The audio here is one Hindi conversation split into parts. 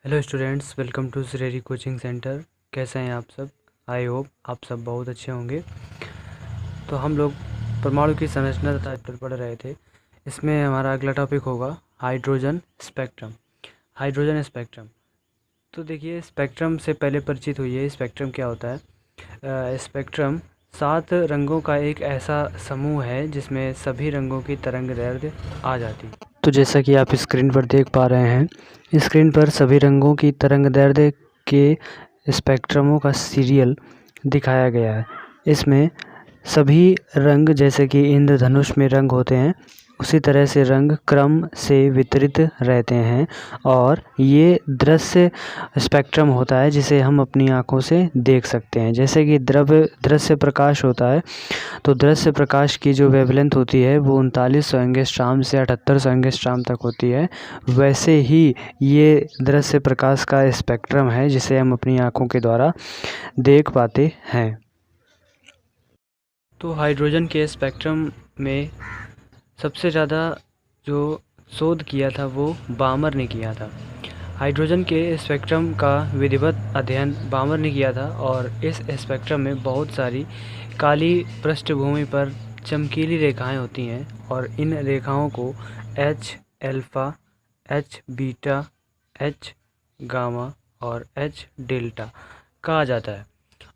Hello students, welcome to Shreri coaching centre. कैसे हैं आप सब? आई होप आप सब बहुत अच्छे होंगे। तो हम लोग परमाणु की संरचना तथा चैप्टर पढ़ रहे थे। इसमें हमारा अगला टॉपिक होगा हाइड्रोजन स्पेक्ट्रम। हाइड्रोजन स्पेक्ट्रम, तो देखिए स्पेक्ट्रम से पहले परिचित हुई है। स्पेक्ट्रम क्या होता है? स्पेक्ट्रम 7 रंगों का एक ऐसा समूह है जिसमें सभी रंगों की तरंगदैर्ध्य आ जाती है। तो जैसा कि आप स्क्रीन पर देख पा रहे हैं, स्क्रीन पर सभी रंगों की तरंगदैर्ध्य के स्पेक्ट्रमों का सीरियल दिखाया गया है। इसमें सभी रंग जैसे कि इंद्रधनुष में रंग होते हैं, उसी तरह से रंग क्रम से वितरित रहते हैं और ये दृश्य स्पेक्ट्रम होता है जिसे हम अपनी आँखों से देख सकते हैं। जैसे कि दृश्य प्रकाश होता है, तो दृश्य प्रकाश की जो वेवलेंथ होती है वो 3900 एंगस्ट्रॉम से 7800 एंगस्ट्रॉम तक होती है। वैसे ही ये दृश्य प्रकाश का स्पेक्ट्रम है जिसे हम अपनी आँखों के द्वारा देख पाते हैं। तो हाइड्रोजन के स्पेक्ट्रम में सबसे ज़्यादा जो शोध किया था वो बामर ने किया था। हाइड्रोजन के स्पेक्ट्रम का विधिवत अध्ययन बामर ने किया था और इस स्पेक्ट्रम में बहुत सारी काली पृष्ठभूमि पर चमकीली रेखाएं होती हैं और इन रेखाओं को H alpha, H beta, H gamma और एच डेल्टा कहा जाता है।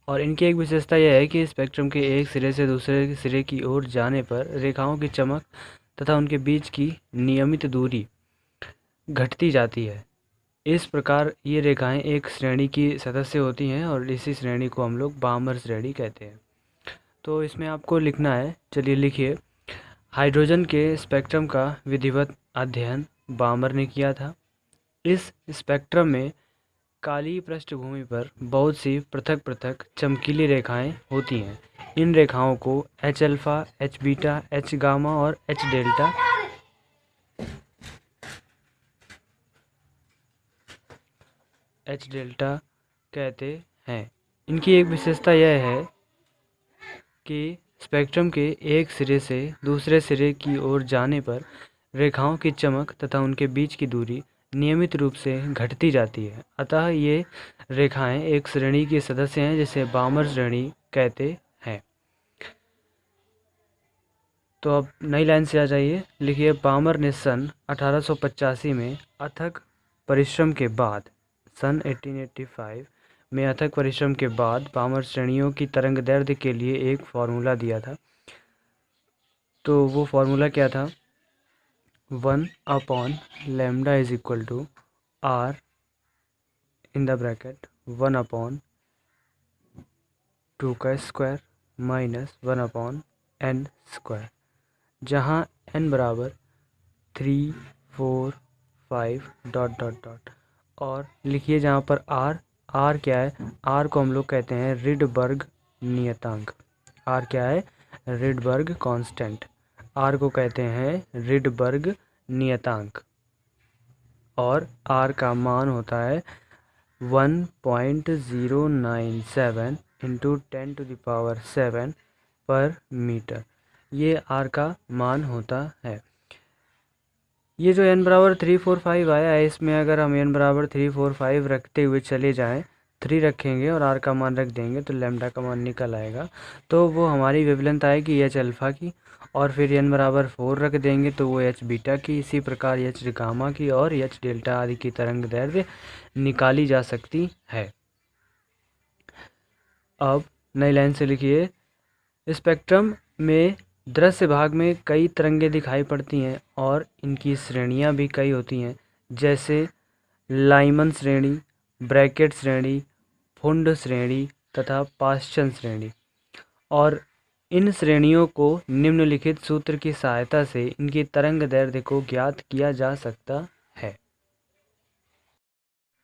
और इनकी एक विशेषता यह है कि स्पेक्ट्रम के एक सिरे से दूसरे सिरे की ओर जाने पर रेखाओं की चमक तथा उनके बीच की नियमित दूरी घटती जाती है। इस प्रकार ये रेखाएं एक श्रेणी की सदस्य होती हैं और इसी श्रेणी को हम लोग बामर श्रेणी कहते हैं। तो इसमें आपको लिखना है, चलिए लिखिए। हाइड्रोजन के स्पेक्ट्रम का विधिवत अध्ययन बामर ने किया था। इस स्पेक्ट्रम में काली पृष्ठभूमि पर बहुत सी पृथक पृथक चमकीली रेखाएं होती हैं। इन रेखाओं को H alpha, H beta, H gamma और एच डेल्टा कहते हैं। इनकी एक विशेषता यह है कि स्पेक्ट्रम के एक सिरे से दूसरे सिरे की ओर जाने पर रेखाओं की चमक तथा उनके बीच की दूरी नियमित रूप से घटती जाती है। अतः ये रेखाएं एक श्रेणी के सदस्य हैं जिसे बामर श्रेणी कहते हैं। तो अब नई लाइन से आ जाइए, लिखिए। बामर ने सन 1885 में अथक परिश्रम के बाद, सन 1885 में अथक परिश्रम के बाद बामर श्रेणियों की तरंगदैर्ध्य के लिए एक फार्मूला दिया था। तो वो फार्मूला क्या था? 1/λ is equal to r in the bracket 1/2 का स्क्वायर माइनस 1/n स्क्वायर, जहाँ n बराबर 3, 4, 5 डॉट डॉट डॉट। और लिखिए जहाँ पर r क्या है? r को हम लोग कहते हैं रिडबर्ग नियतांक। r क्या है? Rydberg constant. r को कहते हैं रिडबर्ग नियतांक और r का मान होता है 1.097 इंटू 10⁻7 पर मीटर। ये r का मान होता है। ये जो n बराबर 3, 4, 5 आया है, इसमें अगर हम n बराबर 3, 4, 5 रखते हुए चले जाएं, 3 रखेंगे और r का मान रख देंगे तो लैम्डा का मान निकल आएगा। तो वो हमारी वेवलेंथ आएगी एच अल्फ़ा की, और फिर n बराबर 4 रख देंगे तो वो एच बीटा की, इसी प्रकार एच गामा की और एच डेल्टा आदि की तरंगदैर्ध्य निकाली जा सकती है। अब नई लाइन से लिखिए। स्पेक्ट्रम में दृश्य भाग में कई तरंगें दिखाई पड़ती हैं और इनकी श्रेणियां भी कई होती हैं, जैसे लाइमन श्रेणी, ब्रैकेट श्रेणी, फुंड श्रेणी तथा पाश्चन श्रेणी। और इन श्रेणियों को निम्नलिखित सूत्र की सहायता से इनकी तरंगदैर्ध्य को ज्ञात किया जा सकता है।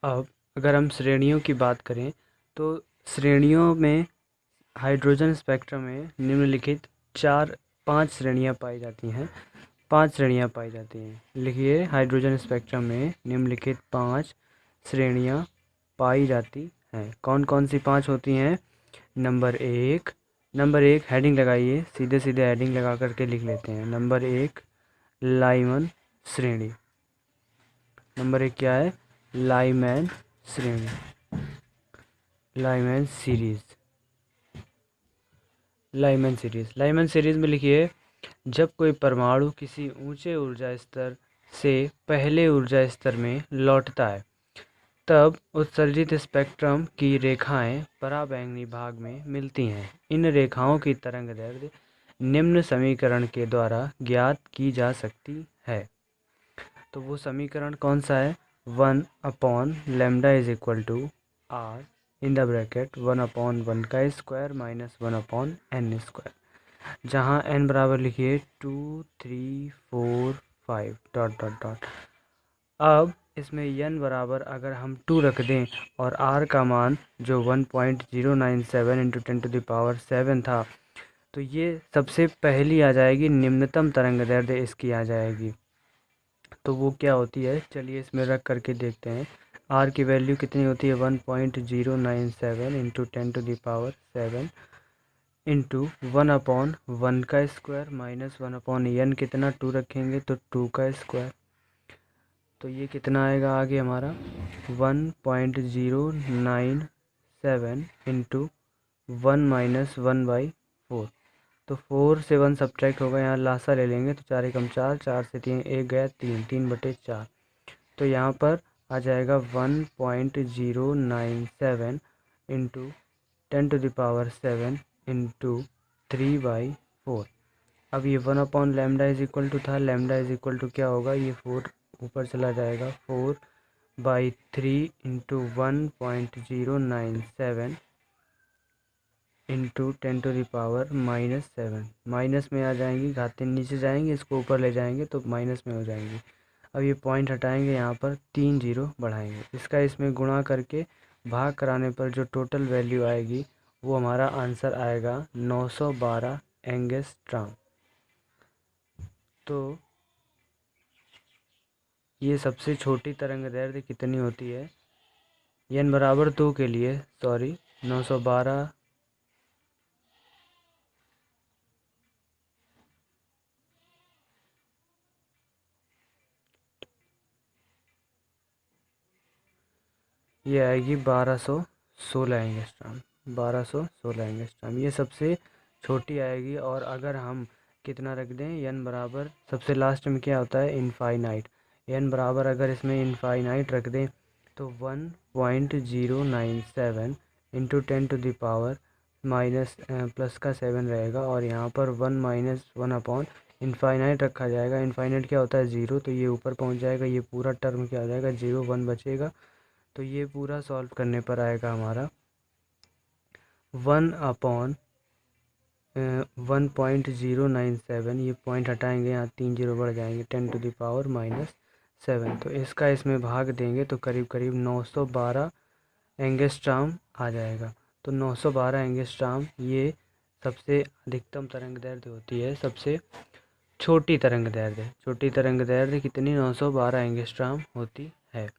अब अगर हम श्रेणियों की बात करें तो श्रेणियों में हाइड्रोजन स्पेक्ट्रम में निम्नलिखित 5 श्रेणियां पाई जाती हैं। 5 श्रेणियां पाई जाती हैं। लिखिए, हाइड्रोजन स्पेक्ट्रम में निम्नलिखित 5 श्रेणियां पाई जाती हैं। कौन कौन सी 5 होती हैं? नंबर एक हेडिंग लगाइए, सीधे सीधे हेडिंग लगा करके लिख लेते हैं। नंबर 1 लाइमन श्रेणी। नंबर 1 क्या है? लाइमैन श्रेणी, लाइमैन सीरीज। लाइमैन सीरीज में लिखिए, जब कोई परमाणु किसी ऊंचे ऊर्जा स्तर से पहले ऊर्जा स्तर में लौटता है तब उत्सर्जित स्पेक्ट्रम की रेखाएं पराबैंगनी भाग में मिलती हैं। इन रेखाओं की तरंगदैर्ध्य निम्न समीकरण के द्वारा ज्ञात की जा सकती है। तो वो समीकरण कौन सा है? 1/λ is equal to R in the bracket 1/1 का स्क्वायर माइनस 1/n स्क्वायर, जहाँ n बराबर लिखिए 2 3 4 5 डॉट डॉट डॉट। अब इसमें n बराबर अगर हम 2 रख दें और r का मान जो 1097 इंटू 10⁻7 था, तो ये सबसे पहली आ जाएगी, निम्नतम तरंगदैर्ध्य इसकी आ जाएगी। तो वो क्या होती है, चलिए इसमें रख करके देखते हैं। r की वैल्यू कितनी होती है? 1097 इंटू 10⁻7 इंटू 1/1 का स्क्वायर माइनस 1/n, कितना 2 रखेंगे तो 2 का स्क्वायर। तो ये कितना आएगा आगे हमारा 1097 इंटू 1 माइनस 1/4। तो 4 से 1 सब्ट्रैक्ट होगा, यहाँ लासा ले लेंगे तो 4 एकम 4, 4 से 3 1 गया 3, 3/4। तो यहाँ पर आ जाएगा 1097 इंटू 10⁻7 इंटू 3/4। अब ये 1/λ इज इक्वल टू था, लैम्डा इज इक्वल टू क्या होगा, ये 4 ऊपर चला जाएगा, 4/3 इंटू 1097 इंटू 10⁻⁻7। माइनस में आ जाएंगी, घातें नीचे जाएंगी, इसको ऊपर ले जाएंगे तो माइनस में हो जाएंगी। अब ये पॉइंट हटाएंगे, यहाँ पर 3 0 बढ़ाएंगे, इसका इसमें गुणा करके भाग कराने पर जो टोटल वैल्यू आएगी वो हमारा आंसर आएगा 912 एंगस्ट्रॉम। तो ये सबसे छोटी तरंगदैर्ध्य कितनी होती है? n बराबर 2 के लिए 912 ये आएगी 1216 एंगस्ट्रॉम, 1216 एंगस्ट्रॉम ये सबसे छोटी आएगी। और अगर हम कितना रख दें, n बराबर सबसे लास्ट में क्या होता है? इनफाइनाइट। n बराबर अगर इसमें इनफाइनाइट रख दें तो 1097 इंटू 10⁻⁻ प्लस का 7 रहेगा, और यहाँ पर 1 माइनस 1/, इनफाइनाइट रखा जाएगा। इनफाइनाइट क्या होता है? 0, तो ये ऊपर पहुँच जाएगा, ये पूरा टर्म क्या हो जाएगा? 0 1 बचेगा। तो ये पूरा सॉल्व करने पर आएगा हमारा 1/1.097, ये पॉइंट हटाएंगे, यहाँ 3 0 बढ़ जाएंगे, 10⁻⁷। तो इसका इसमें भाग देंगे तो करीब करीब 912 एंगस्ट्रॉम आ जाएगा। तो 912 एंगस्ट्रॉम ये सबसे अधिकतम तरंगदैर्ध्य होती है, सबसे छोटी तरंगदैर्ध्य कितनी? 912 एंगस्ट्रॉम होती है।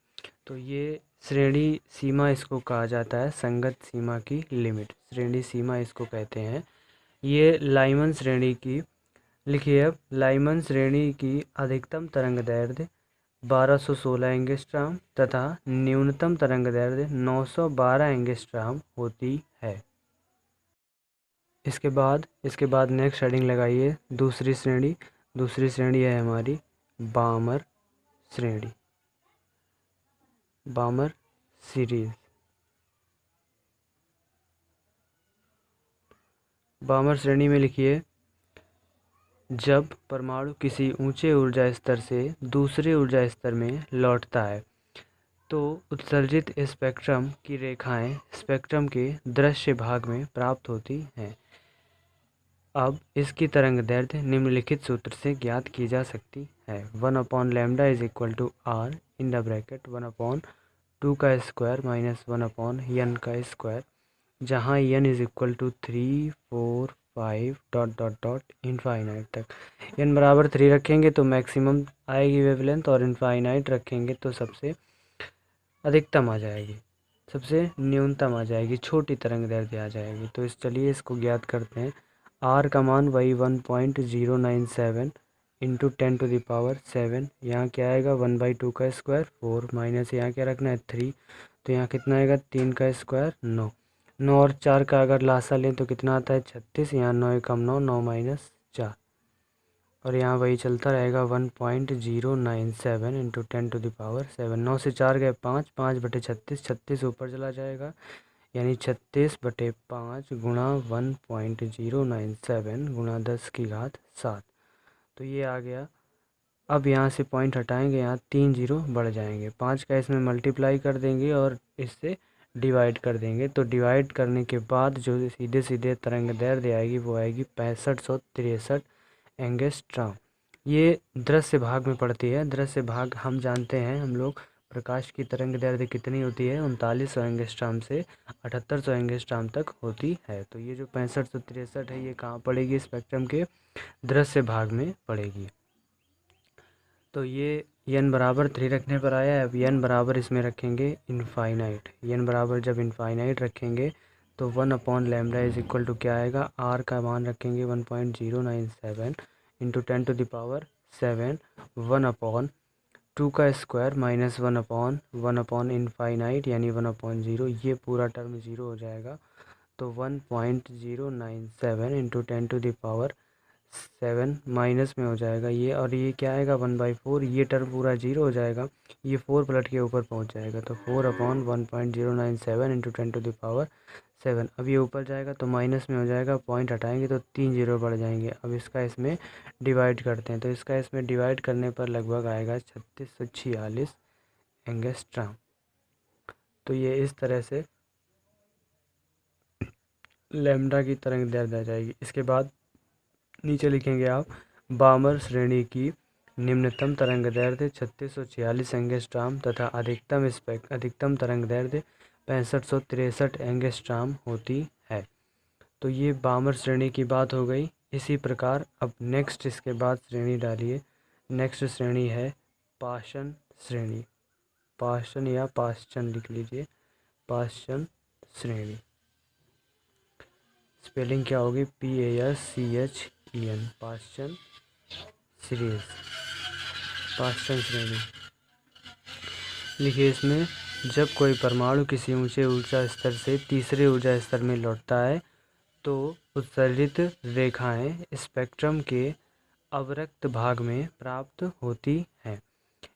तो ये श्रेणी सीमा इसको कहा जाता है, संगत सीमा की लिमिट, श्रेणी सीमा इसको कहते हैं। ये लाइमन श्रेणी की, लिखिए अब, लाइमन श्रेणी की अधिकतम तरंगदैर्ध्य 1216 एंगस्ट्रॉम तथा न्यूनतम तरंगदैर्ध्य 912 एंगस्ट्रॉम होती है। इसके बाद नेक्स्ट हेडिंग लगाइए, दूसरी श्रेणी है हमारी बामर श्रेणी, बामर सीरीज। बामर श्रेणी में लिखिए, जब परमाणु किसी ऊंचे ऊर्जा स्तर से दूसरे ऊर्जा स्तर में लौटता है तो उत्सर्जित स्पेक्ट्रम की रेखाएं स्पेक्ट्रम के दृश्य भाग में प्राप्त होती हैं। अब इसकी तरंगदैर्ध्य निम्नलिखित सूत्र से ज्ञात की जा सकती है। 1/λ is equal to R in the bracket 1/2 का स्क्वायर माइनस 1/n का स्क्वायर, जहाँ n is equal to 3 4 5 dot dot dot infinite तक। n बराबर 3 रखेंगे तो मैक्सिमम आएगी वेवलेंथ, और इनफाइनाइट रखेंगे तो सबसे अधिकतम आ जाएगी, सबसे न्यूनतम आ जाएगी, छोटी तरंगदैर्ध्य आ जाएगी। तो चलिए इसको ज्ञात करते हैं। r का मान वही 1097 इंटू 10⁻7। यहाँ क्या आएगा 1/2 का स्क्वायर 4 माइनस यहाँ क्या रखना है 3, तो यहाँ कितना आएगा 3 का स्क्वायर 9। 9 और 4 का अगर लासा लें तो कितना आता है 36। यहाँ 9 कम 9, 9 माइनस 4, और यहाँ वही चलता रहेगा 1.097 इंटू 10⁻7। 9 से 4 गए 5, 5/36, 36 ऊपर चला जाएगा, यानी 36/5 गुणा 1.097 गुणा 10⁻7। तो ये आ गया। अब यहाँ से पॉइंट हटाएंगे, यहाँ 3 जीरो बढ़ जाएंगे, 5 का इसमें मल्टीप्लाई कर देंगे और इससे डिवाइड कर देंगे। तो डिवाइड करने के बाद जो सीधे सीधे तरंगदैर्ध्य आएगी वो आएगी 6563 एंगस्ट्रॉम। ये दृश्य भाग में पड़ती है। दृश्य भाग हम जानते हैं, हम लोग प्रकाश की तरंगदैर्ध्य कितनी होती है 3900 एंगस्ट्रॉम से 7800 एंगस्ट्रॉम तक होती है। तो ये जो 6563 है ये कहाँ पड़ेगी, स्पेक्ट्रम के दृश्य भाग में पड़ेगी। तो ये n बराबर 3 रखने पर आया है। अब n बराबर इसमें रखेंगे इनफाइनाइट। n बराबर जब इनफाइनाइट रखेंगे तो 1/λ इज इक्वल टू क्या आएगा, r का मान रखेंगे 1.097 इंटू 10⁻7 1/2 का स्क्वायर माइनस 1/1 इनफाइनाइट यानी 1/0। ये पूरा टर्म 0 हो जाएगा। तो 1.097 इंटू 10⁻7 माइनस में हो जाएगा ये, और ये क्या आएगा 1/4। ये टर्म पूरा 0 हो जाएगा, ये 4 पलट के ऊपर पहुंच जाएगा। तो 4/1.097 इंटू 10⁻7। अब ये ऊपर जाएगा तो माइनस में हो जाएगा, पॉइंट हटाएंगे तो 3 जीरो बढ़ जाएंगे। अब इसका इसमें डिवाइड करते हैं, तो इसका इसमें डिवाइड करने पर लगभग आएगा 3646 एंगस्ट्रॉम। तो ये इस तरह से लैम्डा की तरंगदैर्ध्य आ जाएगी। इसके बाद नीचे लिखेंगे आप बामर श्रेणी की निम्नतम तरंगदैर्ध्य 3646 एंगस्ट्रॉम तथा अधिकतम तरंगदैर्ध्य 6563 एंगस्ट्रॉम होती है। तो ये बामर श्रेणी की बात हो गई। इसी प्रकार अब नेक्स्ट इसके बाद श्रेणी डालिए। नेक्स्ट श्रेणी है पाशन श्रेणी। पाशन या पाश्चन लिख लीजिए, पाश्चन श्रेणी। स्पेलिंग क्या होगी, PASCHEN, पाश्चन सीरीज, पाश्चन श्रेणी। लिखिए इसमें, जब कोई परमाणु किसी ऊंचे ऊर्जा स्तर से तीसरे ऊर्जा स्तर में लौटता है तो उत्सर्जित रेखाएं स्पेक्ट्रम के अवरक्त भाग में प्राप्त होती हैं।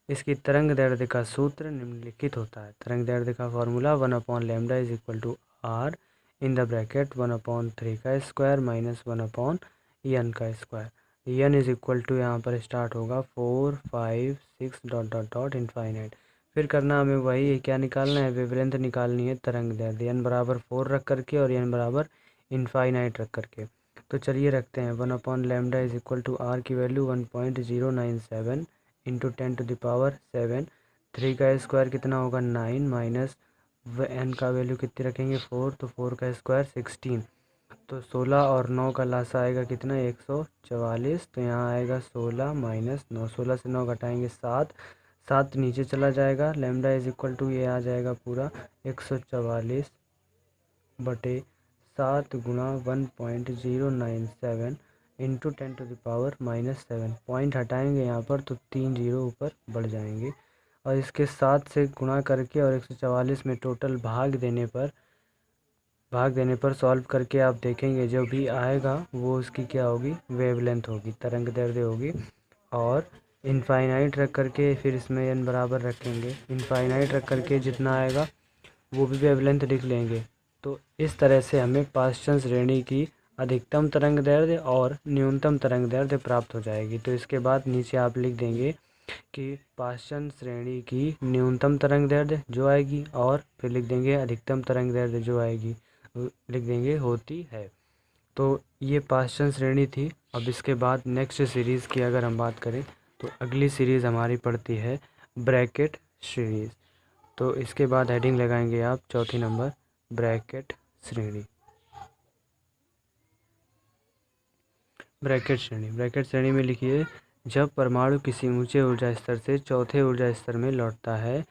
इसकी तरंगदैर्ध्य का सूत्र निम्नलिखित होता है। तरंगदैर्ध्य का formula 1/λ is equal to r in the bracket 1/3 का स्क्वायर माइनस 1/n का square. n is equal to यहाँ पर स्टार्ट होगा 4 5 6 डॉट डॉट डॉट इनफाइनाइट। फिर करना हमें वही है, क्या निकालना है, वेवलेंथ निकालनी है तरंगदैर्ध्य, n बराबर 4 रख करके और n बराबर इनफाइनाइट रख करके। तो चलिए रखते हैं 1/λ इज इक्वल टू r की वैल्यू 1.097 इंटू 10⁻7। 3 का स्क्वायर कितना होगा 9 माइनस n का वैल्यू कितनी रखेंगे 4, तो 4 का स्क्वायर 16। तो 16 और 9 का लासा आएगा कितना 144। तो यहाँ आएगा 16 माइनस 9, 16 से 9 घटाएंगे 7, 7 नीचे चला जाएगा। लैम्डा इज इक्वल टू ये आ जाएगा पूरा 144/7 गुणा 1.097 इंटू 10⁻7। पॉइंट हटाएंगे यहाँ पर तो 3 जीरो ऊपर बढ़ जाएंगे, और इसके 7 से गुणा करके और 144 में टोटल भाग देने पर सॉल्व करके आप देखेंगे जो भी आएगा वो उसकी क्या होगी, वेवलेंथ होगी, तरंगदैर्ध्य होगी। और इनफाइनाइट रख करके फिर इसमें n बराबर रखेंगे, इनफाइनाइट रख करके जितना आएगा वो भी वेवलेंथ लिख लेंगे। तो इस तरह से हमें पाश्चन श्रेणी की अधिकतम तरंगदैर्ध्य और न्यूनतम तरंगदैर्ध्य प्राप्त हो जाएगी। तो इसके बाद नीचे आप लिख देंगे कि पाश्चन श्रेणी की न्यूनतम तरंगदैर्ध्य जो आएगी, और फिर लिख देंगे अधिकतम तरंगदैर्ध्य जो आएगी, लिख देंगे होती है। तो ये पाश्चन श्रेणी थी। अब इसके बाद नेक्स्ट सीरीज़ की अगर हम बात करें तो अगली सीरीज़ हमारी पड़ती है ब्रैकेट सीरीज़। तो इसके बाद हेडिंग लगाएंगे आप चौथी नंबर, ब्रैकेट श्रेणी। ब्रैकेट श्रेणी, ब्रैकेट श्रेणी में लिखिए, जब परमाणु किसी ऊंचे ऊर्जा स्तर से चौथे ऊर्जा स्तर में लौटता है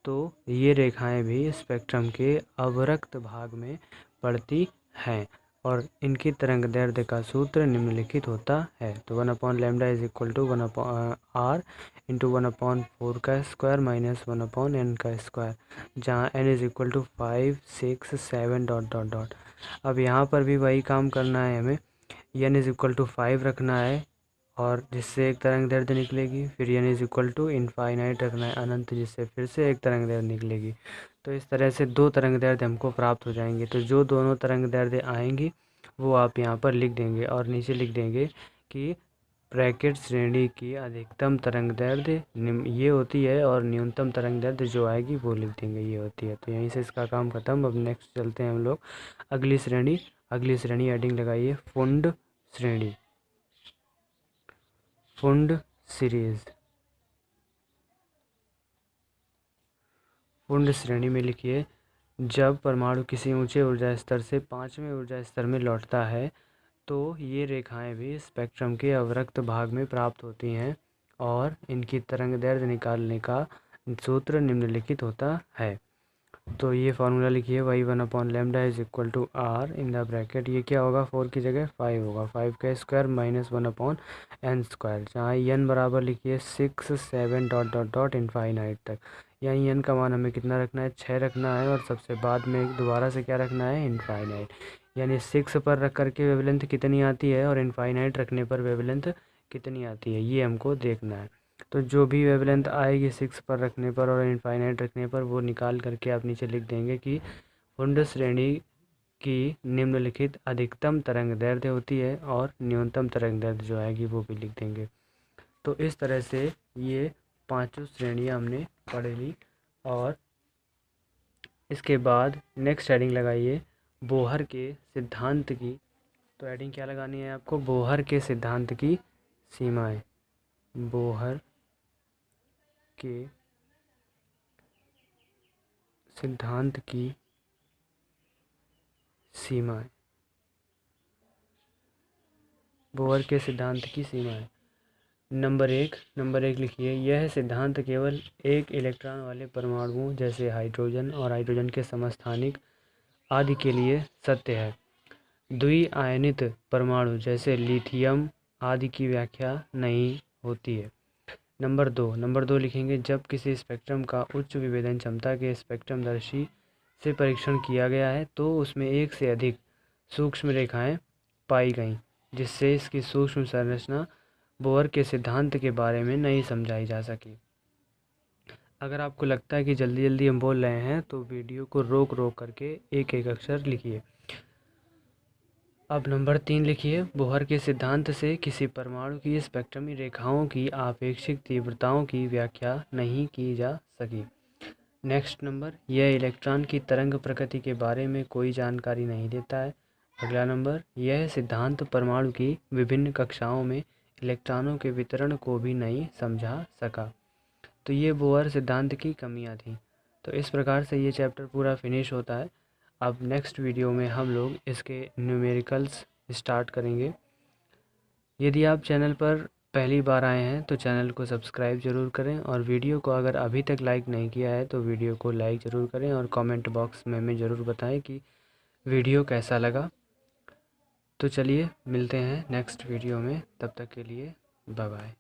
तो ये रेखाएं भी स्पेक्ट्रम के अवरक्त भाग में पड़ती हैं। और इनकी तरंगदैर्ध्य का सूत्र निम्नलिखित होता है। तो 1/λ is equal to 1/r into 1/4 का स्क्वायर माइनस 1/n का स्क्वायर, जहाँ n is equal to 5, 6, 7 dot dot dot. अब यहाँ पर भी वही काम करना है हमें, n इज इक्वल टू 5 रखना है और जिससे एक तरंगदैर्ध्य निकलेगी, फिर n is equal to infinite रखना है अनंत, जिससे फिर से एक तरंगदैर्ध्य निकलेगी। तो इस तरह से 2 तरंगदैर्ध्य हमको प्राप्त हो जाएंगे। तो जो दोनों तरंगदैर्ध्य आएंगी वो आप यहाँ पर लिख देंगे और नीचे लिख देंगे कि ब्रैकेट श्रेणी की अधिकतम तरंगदैर्ध्य ये होती है और न्यूनतम तरंगदैर्ध्य जो आएगी वो लिख देंगे ये होती है। तो यहीं से इसका काम खत्म। अब नेक्स्ट चलते हैं हम लोग अगली श्रेणी हेडिंग लगाइए फुंड श्रेणी, फुंड सीरीज। फुंड श्रेणी में लिखिए जब परमाणु किसी ऊंचे ऊर्जा स्तर से 5वें ऊर्जा स्तर में लौटता है तो ये रेखाएं भी स्पेक्ट्रम के अवरक्त भाग में प्राप्त होती हैं और इनकी तरंगदैर्ध्य निकालने का सूत्र निम्नलिखित होता है। तो ये फार्मूला लिखिए y 1/λ is equal to r in the bracket, ये क्या होगा 4 की जगह 5 होगा, 5 का स्क्वायर माइनस 1/n स्क्वायर, जहाँ n बराबर लिखिए 6, 7 डॉट डॉट डॉट इनफाइनाइट तक। यहाँ n का मान हमें कितना रखना है 6 रखना है और सबसे बाद में दोबारा से क्या रखना है इनफाइनाइट, यानी 6 पर रख करके वेवलेंथ कितनी आती है और इनफाइनाइट रखने पर वेवलेंथ कितनी आती है ये हमको देखना है। तो जो भी वेवलेंथ आएगी 6 पर रखने पर और इनफाइनाइट रखने पर वो निकाल करके आप नीचे लिख देंगे कि फुंड श्रेणी की निम्नलिखित अधिकतम तरंगदैर्ध्य होती है और न्यूनतम तरंगदैर्ध्य जो आएगी वो भी लिख देंगे। तो इस तरह से ये 5 श्रेणियाँ हमने पढ़ ली और इसके बाद नेक्स्ट हेडिंग लगाइए बोहर के सिद्धांत की। तो हेडिंग क्या लगानी है आपको, बोहर के सिद्धांत की सीमाएं, बोहर के सिद्धांत की सीमाएं, बोहर के सिद्धांत की सीमाएं। नंबर एक लिखिए यह सिद्धांत केवल एक इलेक्ट्रॉन वाले परमाणुओं जैसे हाइड्रोजन और हाइड्रोजन के समस्थानिक आदि के लिए सत्य है। द्विआयनित परमाणु जैसे लिथियम आदि की व्याख्या नहीं होती है। नंबर दो लिखेंगे जब किसी स्पेक्ट्रम का उच्च विभेदन क्षमता के स्पेक्ट्रमदर्शी से परीक्षण किया गया है तो उसमें एक से अधिक सूक्ष्म रेखाएं पाई गईं, जिससे इसकी सूक्ष्म संरचना बोहर के सिद्धांत के बारे में नहीं समझाई जा सकी। अगर आपको लगता है कि जल्दी जल्दी हम बोल रहे हैं तो वीडियो को रोक रोक करके एक एक अक्षर लिखिए। अब नंबर 3 लिखिए बोहर के सिद्धांत से किसी परमाणु की स्पेक्ट्रमी रेखाओं की आपेक्षिक तीव्रताओं की व्याख्या नहीं की जा सकी। नेक्स्ट नंबर यह इलेक्ट्रॉन की तरंग प्रकृति के बारे में कोई जानकारी नहीं देता है। अगला नंबर यह सिद्धांत परमाणु की विभिन्न कक्षाओं में इलेक्ट्रॉनों के वितरण को भी नहीं समझा सका। तो ये बोहर सिद्धांत की कमियां थी। तो इस प्रकार से ये चैप्टर पूरा फिनिश होता है। अब नेक्स्ट वीडियो में हम लोग इसके न्यूमेरिकल्स स्टार्ट करेंगे। यदि आप चैनल पर पहली बार आए हैं तो चैनल को सब्सक्राइब ज़रूर करें और वीडियो को अगर अभी तक लाइक नहीं किया है तो वीडियो को लाइक ज़रूर करें और कमेंट बॉक्स में हमें ज़रूर बताएं कि वीडियो कैसा लगा। तो चलिए मिलते हैं नेक्स्ट वीडियो में, तब तक के लिए बाय बाय।